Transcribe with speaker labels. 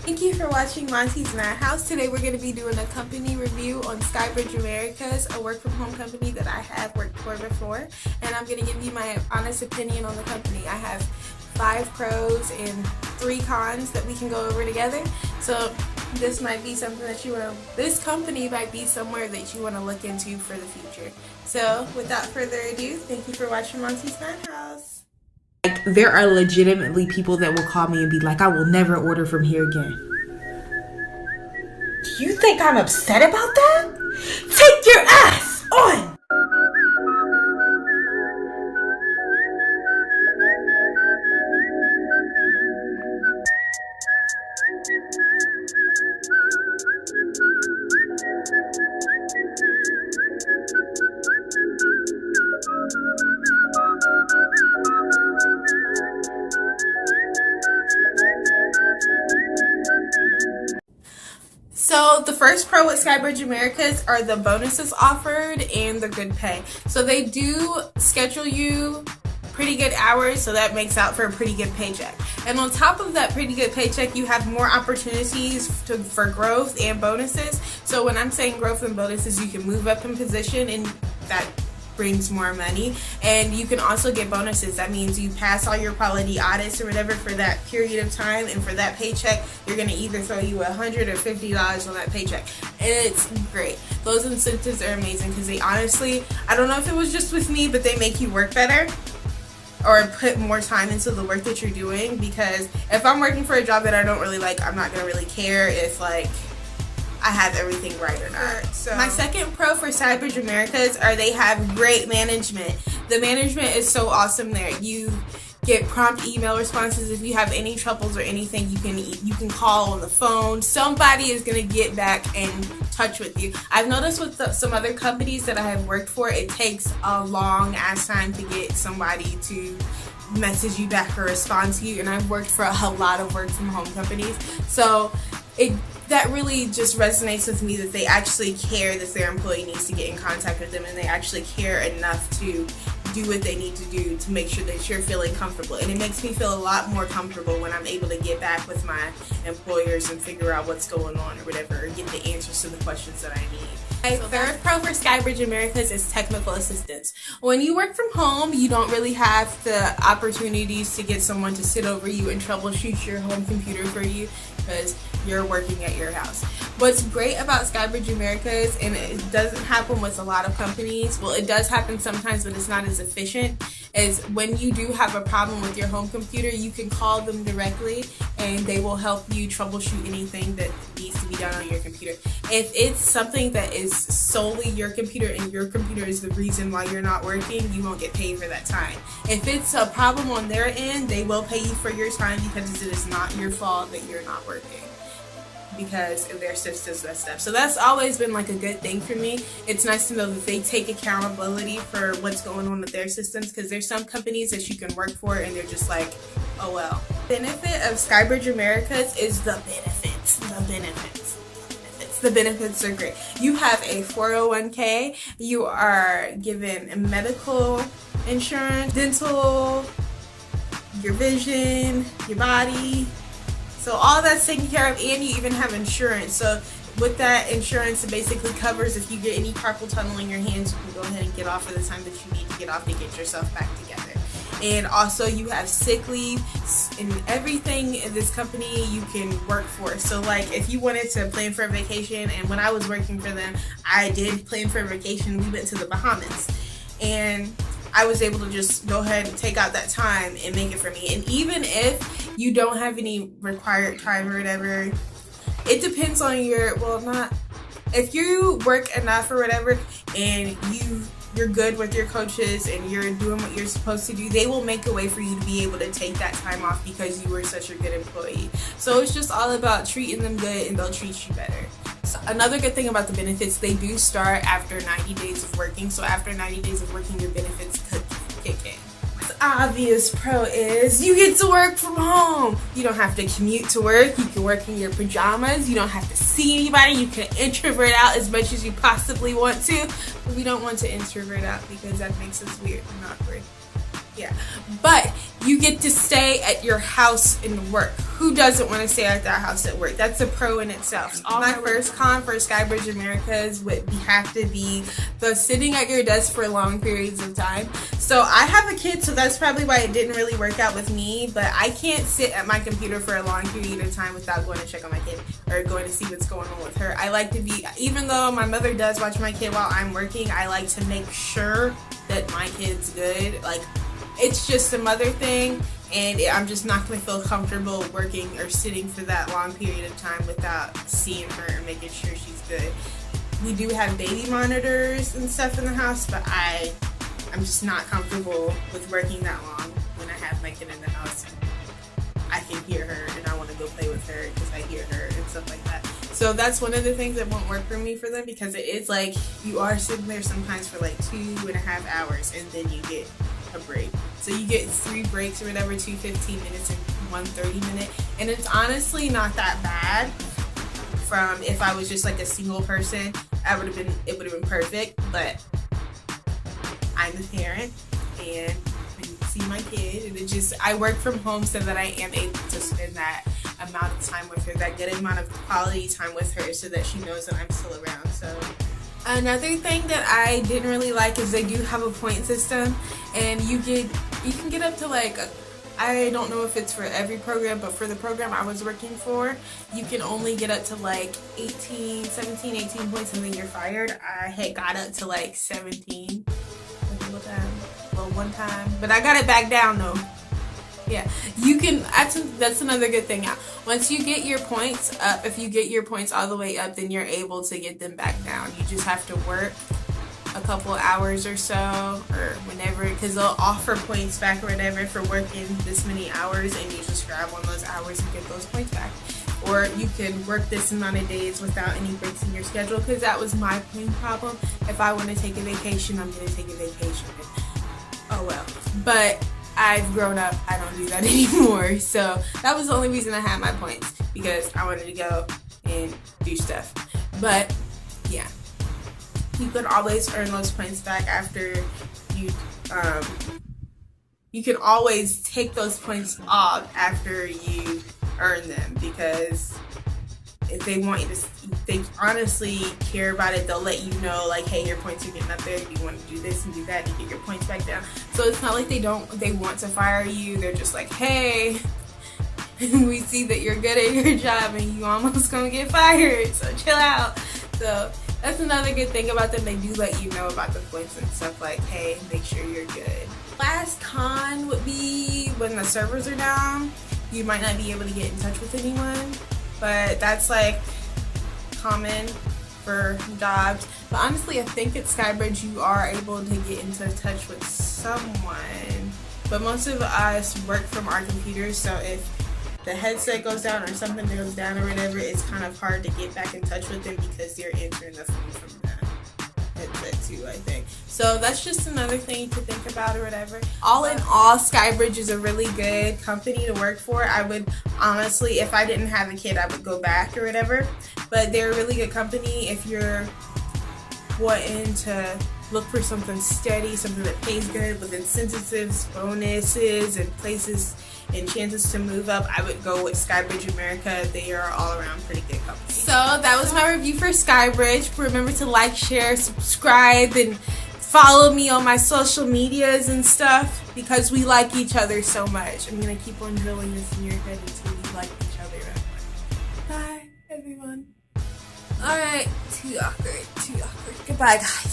Speaker 1: Thank you for watching Montie's Madhouse. Today we're going to be doing a company review on Skybridge Americas, a work from home company that I have worked for before. And I'm going to give you my honest opinion on the company. I have 5 pros and 3 cons that we can go over together. So this might be something that this company might be somewhere that you want to look into for the future. So without further ado, thank you for watching Montie's Madhouse.
Speaker 2: Like, there are legitimately people that will call me and be like, I will never order from here again.
Speaker 3: Do you think I'm upset about that? Take your ass on!
Speaker 1: So the first pro with Skybridge Americas are the bonuses offered and the good pay. So they do schedule you pretty good hours, so that makes out for a pretty good paycheck. And on top of that pretty good paycheck, you have more opportunities for growth and bonuses. So when I'm saying growth and bonuses, you can move up in position and that brings more money, and you can also get bonuses. That means you pass all your quality audits or whatever for that period of time, and for that paycheck you're going to either throw you $100 or $50 on that paycheck, and it's great. Those incentives are amazing because they honestly, I don't know if it was just with me, but they make you work better or put more time into the work that you're doing. Because if I'm working for a job that I don't really like, I'm not going to really care if like I have everything right or not. So my second pro for Skybridge Americas are they have great management. The management is so awesome there. You get prompt email responses. If you have any troubles or anything, you can call on the phone. Somebody is going to get back in touch with you. I've noticed with some other companies that I have worked for, it takes a long ass time to get somebody to message you back or respond to you, and I've worked for a lot of work from home companies, so that really just resonates with me that they actually care that their employee needs to get in contact with them, and they actually care enough to do what they need to do to make sure that you're feeling comfortable. And it makes me feel a lot more comfortable when I'm able to get back with my employers and figure out what's going on or whatever, or get the answers to the questions that I need. My third pro for Skybridge Americas is technical assistance. When you work from home, you don't really have the opportunities to get someone to sit over you and troubleshoot your home computer for you because you're working at your house. What's great about Skybridge Americas, and it doesn't happen with a lot of companies, well, it does happen sometimes, but it's not as efficient, is when you do have a problem with your home computer, you can call them directly and they will help you troubleshoot anything that needs to be done on your computer. If it's something that is solely your computer and your computer is the reason why you're not working, you won't get paid for that time. If it's a problem on their end, they will pay you for your time because it is not your fault that you're not working, because of their systems and stuff. So that's always been like a good thing for me. It's nice to know that they take accountability for what's going on with their systems, because there's some companies that you can work for and they're just like, oh well. Benefit of Skybridge Americas is the benefits. The benefits are great. You have a 401k, you are given medical insurance, dental, your vision, your body. So all that's taken care of, and you even have insurance. So with that insurance, it basically covers if you get any carpal tunnel in your hands, you can go ahead and get off for the time that you need to get off to get yourself back together. And also you have sick leave and everything in this company you can work for. So like if you wanted to plan for a vacation, and when I was working for them, I did plan for a vacation. We went to the Bahamas, and I was able to just go ahead and take out that time and make it for me. And even if you don't have any required time or whatever, it depends on your, well, not, if you work enough or whatever and you're good with your coaches and you're doing what you're supposed to do, they will make a way for you to be able to take that time off because you were such a good employee. So it's just all about treating them good, and they'll treat you better. So another good thing about the benefits, they do start after 90 days of working. So after 90 days of working, your benefits could kick in. The obvious pro is you get to work from home. You don't have to commute to work. You can work in your pajamas. You don't have to see anybody. You can introvert out as much as you possibly want to. But we don't want to introvert out because that makes us weird and awkward. Yeah, but you get to stay at your house and work. Who doesn't want to stay at their house at work? That's a pro in itself. My first con for Skybridge Americas would have to be the sitting at your desk for long periods of time. So I have a kid, so that's probably why it didn't really work out with me, but I can't sit at my computer for a long period of time without going to check on my kid or going to see what's going on with her. I like to be, even though my mother does watch my kid while I'm working, I like to make sure that my kid's good. Like, it's just a mother thing, and I'm just not going to feel comfortable working or sitting for that long period of time without seeing her and making sure she's good. We do have baby monitors and stuff in the house, but I'm just not comfortable with working that long when I have my kid in the house. I can hear her and I want to go play with her because I hear her and stuff like that. So that's one of the things that won't work for me for them, because it is like you are sitting there sometimes for like 2.5 hours and then you get a break. So you get 3 breaks or whatever, 2 15 minutes and 1 30 minute. And it's honestly not that bad. From if I was just like a single person, it would have been perfect. But I'm a parent and I need to see my kid, and I work from home so that I am able to spend that amount of time with her, that good amount of quality time with her, so that she knows that I'm still around. So another thing that I didn't really like is they do have a point system, and you can get up to like I don't know if it's for every program, but for the program I was working for, you can only get up to like 17, 18 points and then you're fired. I had got up to like 17 one time, but I got it back down though. Yeah, you can, that's another good thing now. Once you get your points up, if you get your points all the way up, then you're able to get them back down. You just have to work a couple hours or so, or whenever, because they'll offer points back or whatever for working this many hours, and you just grab one of those hours and get those points back. Or you can work this amount of days without any breaks in your schedule, because that was my main problem. If I want to take a vacation, I'm going to take a vacation. Oh well. But I've grown up, I don't do that anymore. So that was the only reason I had my points, because I wanted to go and do stuff. But yeah, you could always earn those points back after you can always take those points off after you earn them, because if they want you to, if they honestly care about it, they'll let you know, like, hey, your points are getting up there, you want to do this and do that, and you get your points back down. So it's not like they want to fire you. They're just like, hey, we see that you're good at your job and you almost gonna get fired, so chill out. So that's another good thing about them. They do let you know about the points and stuff, like, hey, make sure you're good. Last con would be when the servers are down, you might not be able to get in touch with anyone. But that's like common for jobs. But honestly, I think at Skybridge you are able to get into touch with someone. But most of us work from our computers, so if the headset goes down or something goes down or whatever, it's kind of hard to get back in touch with them because you're answering the phone from the headset too, I think. So that's just another thing to think about or whatever. All in all, Skybridge is a really good company to work for. I would honestly, if I didn't have a kid, I would go back or whatever. But they're a really good company if you're wanting to look for something steady, something that pays good with incentives, bonuses, and places and chances to move up. I would go with Skybridge America. They are all around pretty good company. So that was my review for Skybridge. Remember to like, share, subscribe, and follow me on my social medias and stuff, because we like each other so much. I'm going to keep on drilling this in your head until you like each other. Bye, everyone. Alright, too awkward. Goodbye, guys.